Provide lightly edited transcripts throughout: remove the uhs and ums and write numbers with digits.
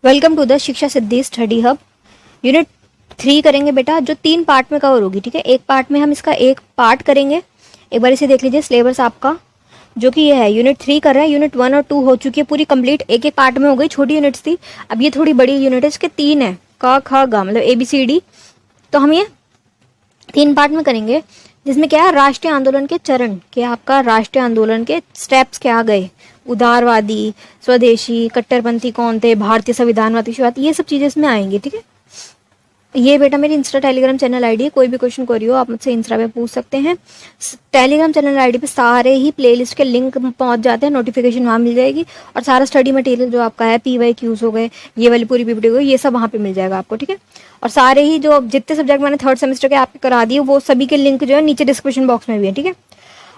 Welcome to the शिक्षा सिद्धि study hub. Unit 3 करेंगे बेटा, जो 3 पार्ट में कवर होगी। ठीक है, एक पार्ट में हम इसका एक पार्ट करेंगे। एक बार इसे देख लीजिए, सिलेबस आपका जो कि ये है यूनिट 3 कर रहे हैं। यूनिट 1 और 2 हो चुकी है पूरी कंप्लीट, एक एक पार्ट में हो गई। छोटी यूनिट्स थी, अब ये थोड़ी बड़ी यूनिट है, इसके 3 है, क ख ग मतलब ABCD। तो हम ये 3 पार्ट में करेंगे, जिसमें क्या है, राष्ट्रीय आंदोलन के चरण के, आपका राष्ट्रीय आंदोलन के स्टेप्स क्या गए, उदारवादी, स्वदेशी, कट्टरपंथी कौन थे, भारतीय संविधानवादी, ये सब चीजें इसमें आएंगी। ठीक है, ये बेटा मेरी इंस्टा टेलीग्राम चैनल आईडी है, कोई भी क्वेश्चन क्वेरी हो आप मुझसे इंस्टा पे पूछ सकते हैं। टेलीग्राम चैनल आईडी पे सारे ही प्लेलिस्ट के लिंक पहुंच जाते हैं, नोटिफिकेशन वहाँ मिल जाएगी, और सारा स्टडी मटेरियल जो आपका है, PYQs हो गए, ये वाली पूरी PPT हो गई, ये सब वहाँ पे मिल जाएगा आपको। ठीक है, और सारे ही जो जितने सब्जेक्ट मैंने 3rd सेमेस्टर के आपके करा दिए, वो सभी के लिंक जो है नीचे डिस्क्रिप्शन बॉक्स में भी है। ठीक है,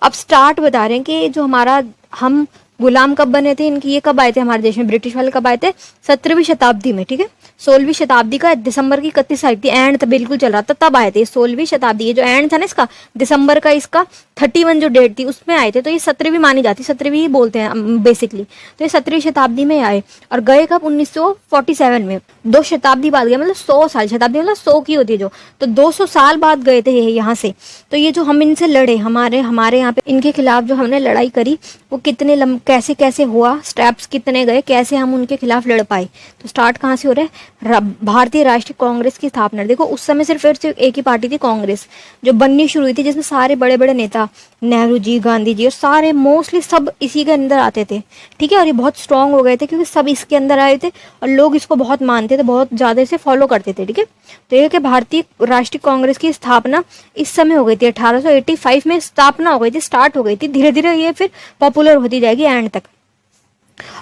अब स्टार्ट बता रहे हैं कि जो हमारा, हम गुलाम कब बने थे इनकी, ये कब आए थे हमारे देश में, ब्रिटिश वाले कब आए थे, 17वीं शताब्दी में। ठीक है, 16वीं शताब्दी का दिसंबर की 31 तारीख थी, एंड तब बिल्कुल चल रहा था, तब आए थे 16वीं शताब्दी। ये जो एंड था ना इसका, दिसंबर का, इसका 31 जो डेट थी उसमें आए थे, तो ये 17वीं मानी जाती, 17वीं ही बोलते हैं बेसिकली। तो ये 17वीं शताब्दी में आए और गए कब, 1947 में। 2 शताब्दी बाद गए, मतलब 100 साल, शताब्दी मतलब 100 की होती है जो, तो 200 साल बाद गए थे ये यहाँ से। तो ये जो हम इनसे लड़े, हमारे यहाँ पे इनके खिलाफ जो हमने लड़ाई करी, वो कितने कैसे कैसे हुआ, स्टेप्स कितने गए, कैसे हम उनके खिलाफ लड़ पाए। तो स्टार्ट कहाँ से हो रहा है, भारतीय राष्ट्रीय कांग्रेस की स्थापना। देखो उस समय सिर्फ एक ही पार्टी थी, कांग्रेस, जो बननी शुरू हुई थी, जिसमें सारे बड़े बड़े नेता, नेहरू जी, गांधी जी, और सारे मोस्टली सब इसी के अंदर आते थे। ठीक है, और ये बहुत स्ट्रांग हो गए थे क्योंकि सब इसके अंदर आए थे और लोग इसको बहुत मानते थे, बहुत ज्यादा इसे फॉलो करते थे। ठीक है, तो ये कि भारतीय राष्ट्रीय कांग्रेस की स्थापना इस समय हो गई थी, 1885 में स्थापना हो गई थी, स्टार्ट हो गई थी। धीरे धीरे ये फिर पॉपुलर होती जाएगी एंड तक।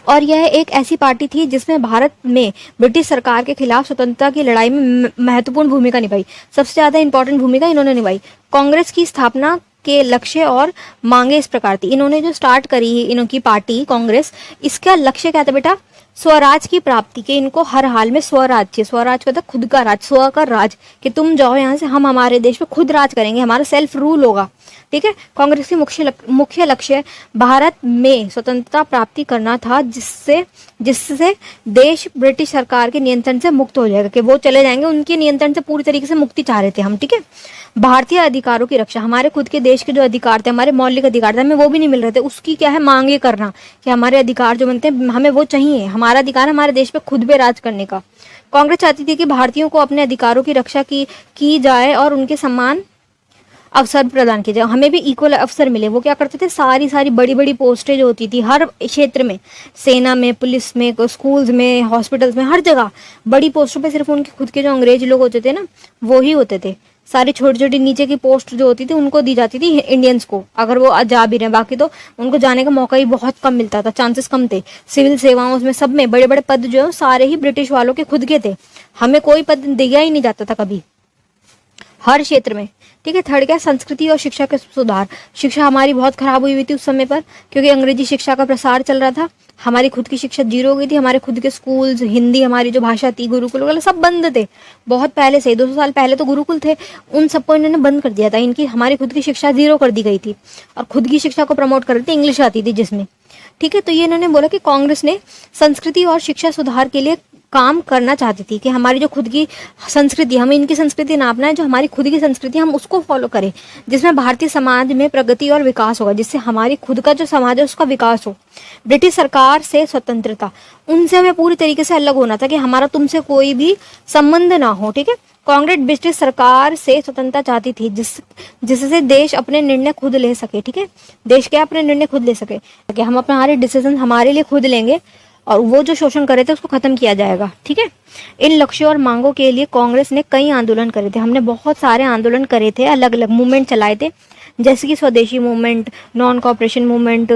और यह एक ऐसी पार्टी थी जिसमें भारत में ब्रिटिश सरकार के खिलाफ स्वतंत्रता की लड़ाई में महत्वपूर्ण भूमिका निभाई, सबसे ज्यादा इंपॉर्टेंट भूमिका इन्होंने निभाई। कांग्रेस की स्थापना के लक्ष्य और मांगे इस प्रकार थी। इन्होंने जो स्टार्ट करी इनकी पार्टी कांग्रेस, इसका लक्ष्य क्या था बेटा, स्वराज की प्राप्ति के। इनको हर हाल में स्वराज चाहिए। स्वराज का था खुद का राज, स्व का राज, कि तुम जाओ यहाँ से, हम हमारे देश में खुद राज करेंगे, हमारा सेल्फ रूल होगा। ठीक है, कांग्रेस की मुख्य लक्ष्य भारत में स्वतंत्रता प्राप्ति करना था, जिससे देश ब्रिटिश सरकार के नियंत्रण से मुक्त हो जाएगा, कि वो चले जाएंगे, उनके नियंत्रण से पूरी तरीके से मुक्ति चाह रहे थे हम। ठीक है, भारतीय अधिकारों की रक्षा, हमारे खुद के देश के जो अधिकार थे, हमारे मौलिक अधिकार थे, हमें वो भी नहीं मिल रहे थे, उसकी क्या है, मांगे करना, कि हमारे अधिकार जो बनते हैं हमें वो चाहिए, हमारा अधिकार हमारे देश पे खुद पे राज करने का। कांग्रेस चाहती थी कि भारतीयों को अपने अधिकारों की रक्षा की जाए और उनके समान अवसर प्रदान किए जाए, हमें भी इक्वल अवसर मिले। वो क्या करते थे, सारी बड़ी बड़ी पोस्टें जो होती थी हर क्षेत्र में, सेना में, पुलिस में, स्कूल्स में, हॉस्पिटल्स में, हर जगह बड़ी पोस्टों पे सिर्फ उनके खुद के जो अंग्रेज लोग होते थे ना, वो ही होते थे। सारी छोटी छोटी नीचे की पोस्ट जो होती थी उनको दी जाती थी इंडियंस को, अगर वो जा भी रहे, बाकी तो उनको जाने का मौका ही बहुत कम मिलता था, चांसेस कम थे। सिविल सेवाओं में, सब में बड़े बड़े पद जो है सारे ही ब्रिटिश वालों के खुद के थे, हमें कोई पद दिया ही नहीं जाता था कभी, हर क्षेत्र में। ठीक है, थर्ड क्या, संस्कृति और शिक्षा के सुधार। शिक्षा हमारी बहुत खराब हुई थी उस समय पर, क्योंकि अंग्रेजी शिक्षा का प्रसार चल रहा था, हमारी खुद की शिक्षा जीरो हो गई थी, हमारे खुद के स्कूल्स, हिंदी हमारी जो भाषा थी, गुरुकुल वगैरह सब बंद थे बहुत पहले से, 200 साल पहले तो गुरुकुल थे, उन सबको इन्होंने बंद कर दिया था। इनकी हमारी खुद की शिक्षा जीरो कर दी गई थी, और खुद की शिक्षा को प्रमोट कर रही थी, इंग्लिश आती थी जिसमें। ठीक है, तो ये इन्होंने बोला कि कांग्रेस ने संस्कृति और शिक्षा सुधार के लिए काम करना चाहती थी, कि हमारी जो खुद की संस्कृति, हमें इनकी संस्कृति ना अपनाएं, जो हमारी खुद की संस्कृति हम उसको फॉलो करें, जिसमें भारतीय समाज में प्रगति और विकास होगा, जिससे हमारी खुद का जो समाज है उसका विकास हो। ब्रिटिश सरकार से स्वतंत्रता, उनसे हमें पूरी तरीके से अलग होना था, कि हमारा तुमसे कोई भी संबंध ना हो। ठीक है, कांग्रेस ब्रिटिश सरकार से स्वतंत्रता चाहती थी, जिससे देश अपने निर्णय खुद ले सके। ठीक है, देश क्या अपने निर्णय खुद ले सके, कि हम अपने हमारे डिसीजन हमारे लिए खुद लेंगे, और वो जो शोषण कर रहे थे उसको खत्म किया जाएगा। ठीक है, इन लक्ष्यों और मांगों के लिए कांग्रेस ने कई आंदोलन करे थे, हमने बहुत सारे आंदोलन करे थे, अलग अलग मूवमेंट चलाए थे, जैसे कि स्वदेशी movement, non cooperation movement,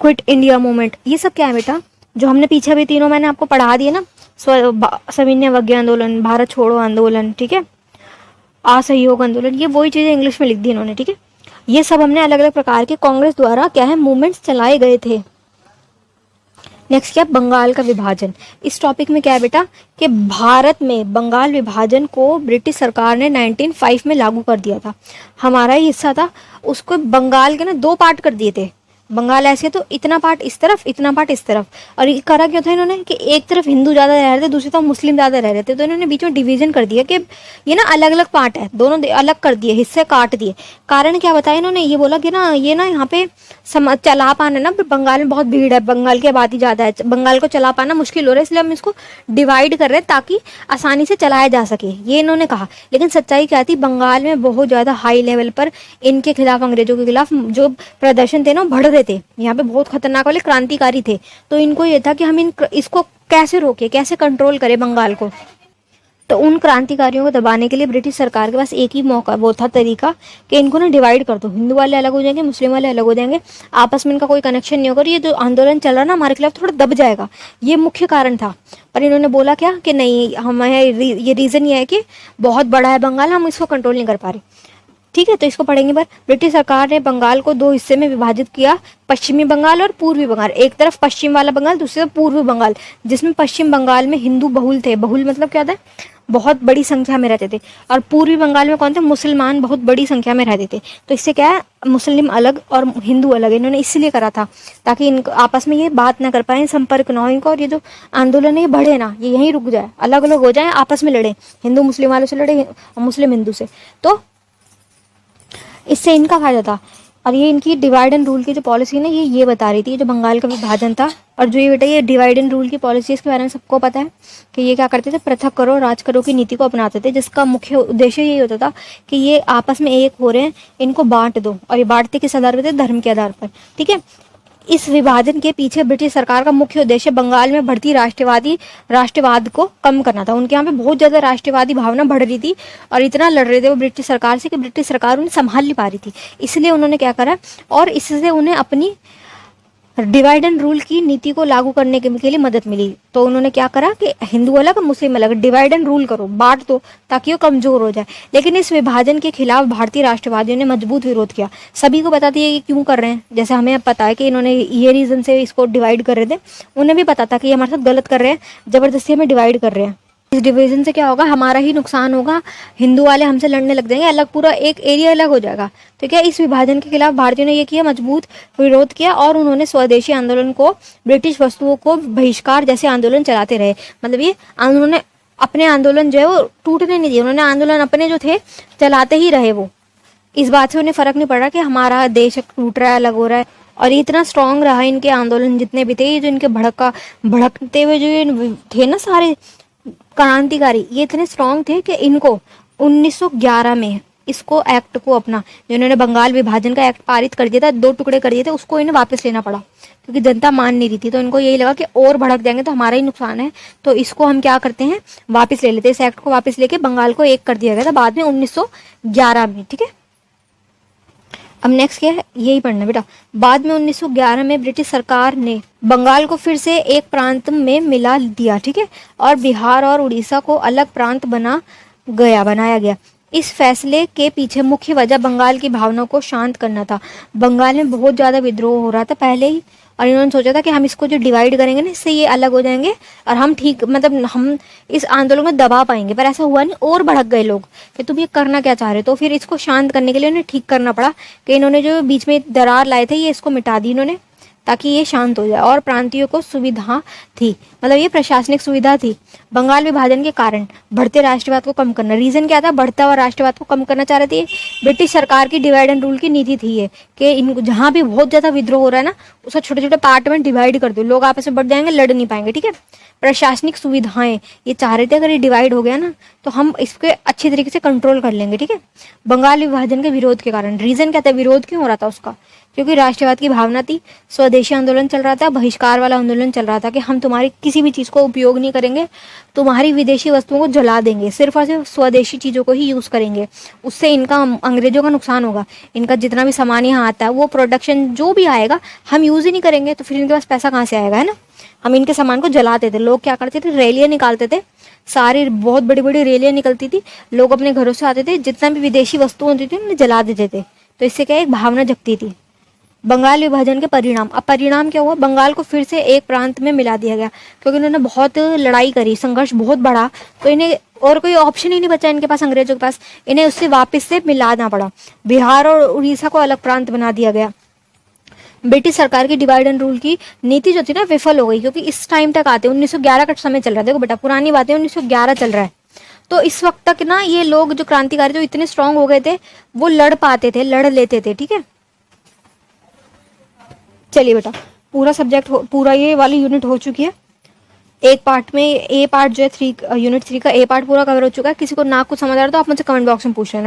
quit India movement. ये सब क्या है बेटा, जो हमने पीछे भी तीनों मैंने आपको पढ़ा दिए ना, सविनय अवज्ञा आंदोलन, भारत छोड़ो आंदोलन, ठीक है, असहयोग आंदोलन, ये वही चीजें इंग्लिश में लिख दी इन्होंने। ठीक है, ये सब हमने अलग अलग प्रकार के कांग्रेस द्वारा क्या है, मूवमेंट्स चलाए गए थे। नेक्स्ट क्या, बंगाल का विभाजन। इस टॉपिक में क्या है बेटा, कि भारत में बंगाल विभाजन को ब्रिटिश सरकार ने 1905 में लागू कर दिया था। हमारा ही हिस्सा था, उसको बंगाल के ना 2 पार्ट कर दिए थे, बंगाल ऐसे तो इतना पार्ट इस तरफ, इतना पार्ट इस तरफ। और ये करा क्या था इन्होंने कि एक तरफ हिंदू ज़्यादा रह रहे थे, दूसरी तरफ मुस्लिम ज़्यादा रह रहे थे, तो इन्होंने बीच में डिवीजन कर दिया कि ये ना अलग अलग पार्ट है, दोनों अलग कर दिए, हिस्से काट दिए। कारण क्या बताया इन्होंने, ये बोला कि ना ये ना यहाँ पे चला पाना ना, बंगाल में बहुत भीड़ है, बंगाल की आबादी ज़्यादा है, बंगाल को चला पाना मुश्किल हो रहा है, इसलिए हम इसको डिवाइड कर रहे हैं ताकि आसानी से चलाया जा सके, ये इन्होंने कहा। लेकिन सच्चाई क्या थी, बंगाल में बहुत ज़्यादा हाई लेवल पर इनके खिलाफ, अंग्रेजों के खिलाफ जो प्रदर्शन थे ना बढ़ रहे थे, यहाँ पे बहुत खतरनाक वाले क्रांतिकारी थे। तो इनको ये था कि हम इसको कैसे रोके, कैसे कंट्रोल करें बंगाल को। तो उन क्रांतिकारियों को दबाने के लिए ब्रिटिश सरकार के पास एक ही मौका, वो था तरीका कि इनको ना डिवाइड कर दो, हिंदू वाले अलग हो जाएंगे, मुस्लिम वाले अलग हो जाएंगे, आपस में इनका कोई कनेक्शन नहीं होगा, ये जो आंदोलन चल रहा ना हमारे खिलाफ थोड़ा दब जाएगा, ये मुख्य कारण था। पर इन्होंने बोला क्या कि नहीं, हमें ये रीज़न ये है कि बहुत बड़ा है बंगाल, हम इसको कंट्रोल नहीं कर पा रहे। ठीक है, तो इसको पढ़ेंगे। पर ब्रिटिश सरकार ने बंगाल को दो हिस्से में विभाजित किया, पश्चिमी बंगाल और पूर्वी बंगाल। एक तरफ पश्चिम वाला बंगाल, दूसरी तरफ पूर्वी बंगाल, जिसमें पश्चिम बंगाल में हिंदू बहुल थे, बहुल मतलब क्या था, बहुत बड़ी संख्या में रहते थे, और पूर्वी बंगाल में कौन थे, मुसलमान बहुत बड़ी संख्या में रहते थे। तो इससे क्या है, मुस्लिम अलग और हिंदू अलग, इन्होंने इसलिए करा था ताकि इन आपस में ये बात ना कर पाए, संपर्क ना हो इनको, और ये जो आंदोलन है ये बढ़े ना, ये यहीं रुक जाए, अलग अलग हो जाए, आपस में लड़े, हिंदू मुस्लिम वालों से लड़े, मुस्लिम हिंदू से, तो इससे इनका फायदा था। और ये इनकी डिवाइड एंड रूल की जो पॉलिसी है ना, ये बता रही थी, जो बंगाल का विभाजन था। और जो ये बेटा ये डिवाइड एंड रूल की पॉलिसी, इसके बारे में सबको पता है कि ये क्या करते थे, पृथक करो राज करो की नीति को अपनाते थे, जिसका मुख्य उद्देश्य यही होता था कि ये आपस में एक हो रहे हैं, इनको बांट दो। और ये बांटते किस आधार पर थे, धर्म के आधार पर। ठीक है, इस विभाजन के पीछे ब्रिटिश सरकार का मुख्य उद्देश्य बंगाल में बढ़ती राष्ट्रवाद को कम करना था। उनके यहाँ पे बहुत ज्यादा राष्ट्रवादी भावना बढ़ रही थी और इतना लड़ रहे थे वो ब्रिटिश सरकार से कि ब्रिटिश सरकार उन्हें संभाल नहीं पा रही थी। इसलिए उन्होंने क्या करा, और इससे उन्हें अपनी डिवाइड एंड रूल की नीति को लागू करने के लिए मदद मिली। तो उन्होंने क्या करा कि हिंदू अलग मुस्लिम अलग, डिवाइड एंड रूल करो, बांट दो ताकि वो कमजोर हो जाए। लेकिन इस विभाजन के खिलाफ भारतीय राष्ट्रवादियों ने मजबूत विरोध किया। सभी को पता था ये क्यों कर रहे हैं, जैसे हमें पता है कि इन्होंने ये रीजन से इसको डिवाइड कर रहे थे, उन्हें भी पता था कि ये हमारे साथ गलत कर रहे हैं, जबरदस्ती हमें डिवाइड कर रहे हैं। इस डिवीजन से क्या होगा, हमारा ही नुकसान होगा, हिंदू वाले हमसे लड़ने लग जाएंगे, अलग पूरा एक एरिया अलग हो जाएगा। तो क्या इस विभाजन के खिलाफ भारतीयों ने ये किया, मजबूत विरोध किया, और उन्होंने स्वदेशी आंदोलन को, ब्रिटिश वस्तुओं को बहिष्कार जैसे आंदोलन चलाते रहे। मतलब ये उन्होंने अपने आंदोलन जो है वो टूटने नहीं दिए, उन्होंने आंदोलन अपने जो थे चलाते ही रहे। वो इस बात से उन्हें फर्क नहीं पड़ रहा कि हमारा देश टूट रहा है, अलग हो रहा है। और ये इतना स्ट्रांग रहा इनके आंदोलन जितने भी थे, ये जो इनके भड़कते हुए जो थे ना सारे क्रांतिकारी, ये इतने स्ट्रांग थे कि इनको 1911 में इसको एक्ट को अपना, जो इन्होंने बंगाल विभाजन का एक्ट पारित कर दिया था, 2 टुकड़े कर दिए थे, उसको इन्हें वापस लेना पड़ा क्योंकि जनता मान नहीं रही थी। तो इनको यही लगा कि और भड़क जाएंगे तो हमारा ही नुकसान है, तो इसको हम क्या करते हैं, वापस ले लेते हैं। इस एक्ट को वापस लेके बंगाल को एक कर दिया गया था बाद में 1911 में। ठीक है, अब नेक्स्ट क्या है, यही पढ़ना बेटा। बाद में 1911 में ब्रिटिश सरकार ने बंगाल को फिर से एक प्रांत में मिला दिया। ठीक है, और बिहार और उड़ीसा को अलग प्रांत बनाया गया। इस फैसले के पीछे मुख्य वजह बंगाल की भावनाओं को शांत करना था। बंगाल में बहुत ज्यादा विद्रोह हो रहा था पहले ही, और इन्होंने सोचा था कि हम इसको जो डिवाइड करेंगे ना, इससे ये अलग हो जाएंगे और हम ठीक, मतलब हम इस आंदोलन को दबा पाएंगे। पर ऐसा हुआ नहीं, और भड़क गए लोग कि तुम ये करना क्या चाह रहे हो। तो फिर इसको शांत करने के लिए उन्हें ठीक करना पड़ा कि इन्होंने जो बीच में दरार लाए थे, ये इसको मिटा दी इन्होंने ताकि ये शांत हो जाए। और प्रांतियों को सुविधा थी, मतलब ये प्रशासनिक सुविधा थी। बंगाल विभाजन के कारण बढ़ते राष्ट्रवाद को कम करना, रीजन क्या था, बढ़ता हुआ राष्ट्रवाद को कम करना चाह रहे थे। ब्रिटिश सरकार की डिवाइड एंड रूल की नीति थी ये कि इनको जहां भी बहुत ज्यादा विद्रोह हो रहा है ना, उसको छोटे छोटे पार्ट में डिवाइड कर दो, लोग आपस में बढ़ जाएंगे, लड़ नहीं पाएंगे। ठीक है, प्रशासनिक सुविधाएं ये चाह रहे थे, अगर ये डिवाइड हो गया ना तो हम इसके अच्छी तरीके से कंट्रोल कर लेंगे। ठीक है, बंगाल विभाजन के विरोध के कारण, रीजन क्या था, विरोध क्यों हो रहा था उसका, क्योंकि राष्ट्रवाद की भावना थी, स्वदेशी आंदोलन चल रहा था, बहिष्कार वाला आंदोलन चल रहा था कि हम तुम्हारी किसी भी चीज को उपयोग नहीं करेंगे, तुम्हारी विदेशी वस्तुओं को जला देंगे, सिर्फ और सिर्फ स्वदेशी चीजों को ही यूज करेंगे। उससे इनका, अंग्रेजों का नुकसान होगा, इनका जितना भी सामान यहाँ आता है वो प्रोडक्शन जो भी आएगा हम यूज ही नहीं करेंगे, तो फिर इनके पास पैसा कहाँ से आएगा, है ना। हम इनके सामान को जलाते थे। लोग क्या करते थे, रैलियां निकालते थे, सारी बहुत बड़ी बड़ी रैलियां निकलती थी, लोग अपने घरों से आते थे, जितना भी विदेशी वस्तु होती थी उन्हें जला देते थे। तो इससे क्या एक भावना जगती थी। बंगाल विभाजन के परिणाम, अब परिणाम क्या हुआ, बंगाल को फिर से एक प्रांत में मिला दिया गया क्योंकि इन्होंने बहुत लड़ाई करी, संघर्ष बहुत बढ़ा, तो इन्हें और कोई ऑप्शन ही नहीं बचा इनके पास, अंग्रेजों के पास, इन्हें उससे वापस से मिलाना पड़ा। बिहार और उड़ीसा को अलग प्रांत बना दिया गया। ब्रिटिश सरकार की डिवाइड एंड रूल की नीति जो थी ना विफल हो गई, क्योंकि इस टाइम तक आते 1911 का समय चल रहा है। देखो बेटा पुरानी बातें, 1911 चल रहा है, तो इस वक्त तक ना ये लोग जो क्रांतिकारी जो इतने स्ट्रांग हो गए थे वो लड़ पाते थे, लड़ लेते थे। ठीक है, चलिए बेटा पूरा सब्जेक्ट पूरा ये वाली यूनिट हो चुकी है। एक पार्ट में ए पार्ट जो है यूनिट 3 का ए पार्ट पूरा कवर हो चुका है। किसी को ना कुछ समझ आ रहा तो आप मुझसे कमेंट बॉक्स में पूछ लेना।